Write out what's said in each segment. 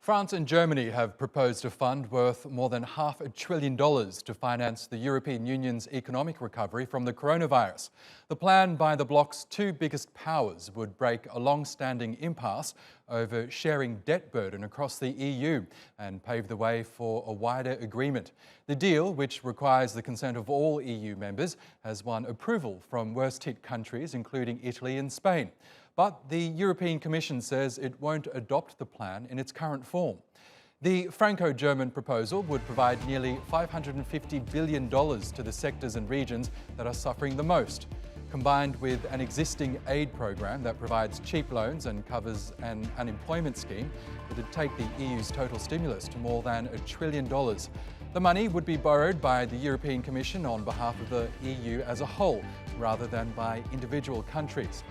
France and Germany have proposed a fund worth more than $500 billion to finance the European Union's economic recovery from the coronavirus. The plan by the bloc's two biggest powers would break a long-standing impasse over sharing debt burden across the EU and pave the way for a wider agreement. The deal, which requires the consent of all EU members, has won approval from worst-hit countries, including Italy and Spain. But the European Commission says it won't adopt the plan in its current form. The Franco-German proposal would provide nearly $550 billion to the sectors and regions that are suffering the most. Combined with an existing aid program that provides cheap loans and covers an unemployment scheme, it would take the EU's total stimulus to more than $1 trillion. The money would be borrowed by the European Commission on behalf of the EU as a whole, rather than by individual countries.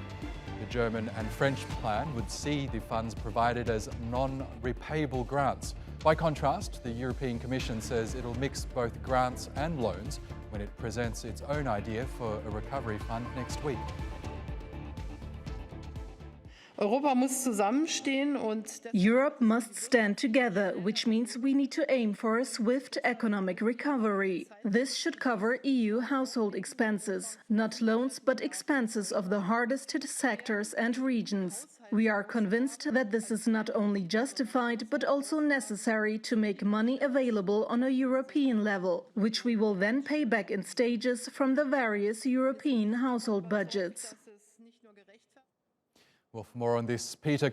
The German and French plan would see the funds provided as non-repayable grants. By contrast, the European Commission says it'll mix both grants and loans when it presents its own idea for a recovery fund next week. Europe must stand together, which means we need to aim for a swift economic recovery. This should cover EU household expenses, not loans but expenses of the hardest hit sectors and regions. We are convinced that this is not only justified but also necessary to make money available on a European level, which we will then pay back in stages from the various European household budgets. Well, for more on this, Pieter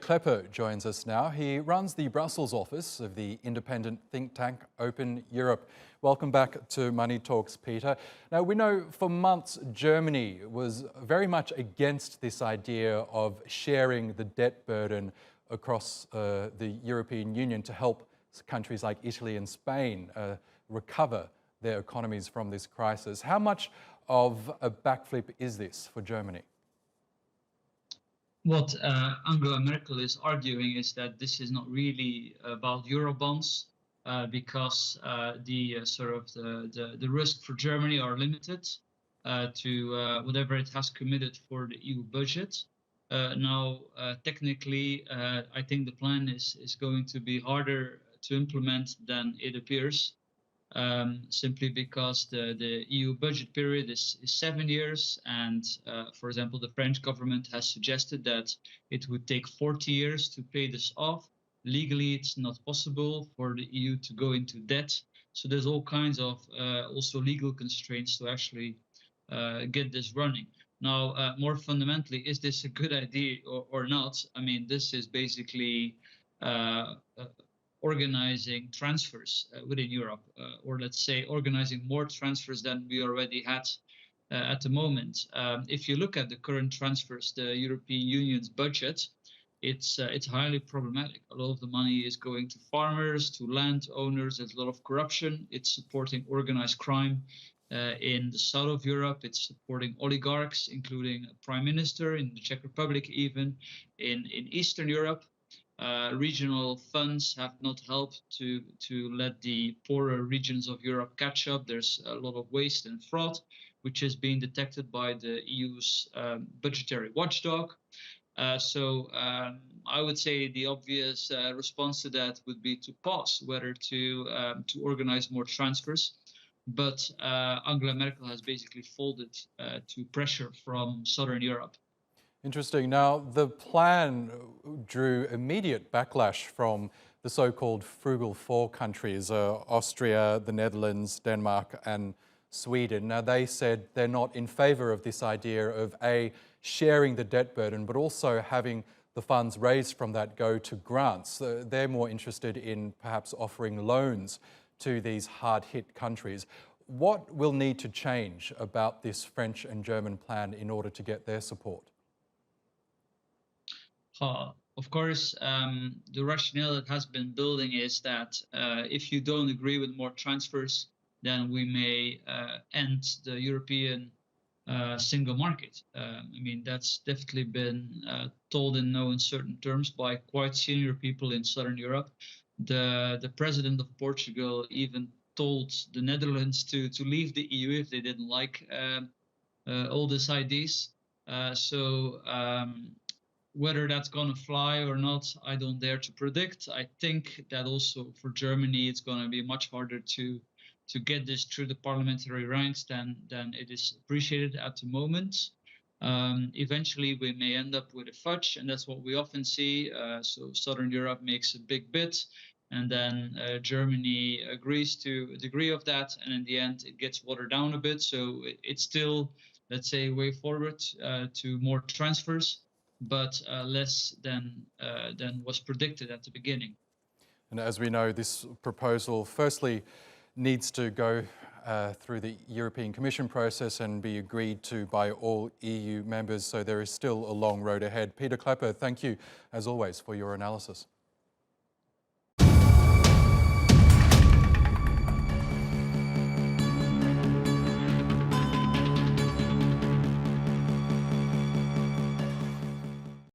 joins us now. He runs the Brussels office of the independent think tank Open Europe. Welcome back to Money Talks, Pieter. Now, we know for months Germany was very much against this idea of sharing the debt burden across the European Union to help countries like Italy and Spain recover their economies from this crisis. How much of a backflip is this for Germany? What Angela Merkel is arguing is that this is not really about Eurobonds because the risk for Germany are limited to whatever it has committed for the EU budget. Now, technically, I think the plan is going to be harder to implement than it appears. Simply because the EU budget period is 7 years, and for example, the French government has suggested that it would take 40 years to pay this off. Legally, it's not possible for the EU to go into debt. So there's all kinds of also legal constraints to actually get this running. Now, more fundamentally, is this a good idea or not? I mean, this is basically organizing transfers within Europe, or let's say organizing more transfers than we already had at the moment. If you look at the current transfers, the European Union's budget, it's highly problematic. A lot of the money is going to farmers, to landowners. There's a lot of corruption. It's supporting organized crime in the south of Europe. It's supporting oligarchs, including a prime minister in the Czech Republic, even in Eastern Europe. Regional funds have not helped to let the poorer regions of Europe catch up. There's a lot of waste and fraud, which is being detected by the EU's budgetary watchdog. So I would say the obvious response to that would be to pause whether to organize more transfers. But Angela Merkel has basically folded to pressure from Southern Europe. Interesting. Now, the plan drew immediate backlash from the so-called frugal four countries, Austria, the Netherlands, Denmark and Sweden. Now, they said they're not in favour of this idea of sharing the debt burden, but also having the funds raised from that go to grants. They're more interested in perhaps offering loans to these hard-hit countries. What will need to change about this French and German plan in order to get their support? Of course, the rationale that has been building is that if you don't agree with more transfers, then we may end the European single market. I mean, that's definitely been told in no uncertain terms by quite senior people in Southern Europe. The president of Portugal even told the Netherlands to leave the EU if they didn't like all these ideas. Whether that's going to fly or not, I don't dare to predict. I think that also for Germany, it's going to be much harder to get this through the parliamentary ranks than it is appreciated at the moment. Eventually, we may end up with a fudge, and that's what we often see. So Southern Europe makes a big bid, and then Germany agrees to a degree of that, and in the end, it gets watered down a bit. So it's still, let's say, way forward to more transfers, but less than was predicted at the beginning. And as we know, this proposal firstly needs to go through the European Commission process and be agreed to by all EU members, so there is still a long road ahead. Pieter Klepper, thank you as always for your analysis.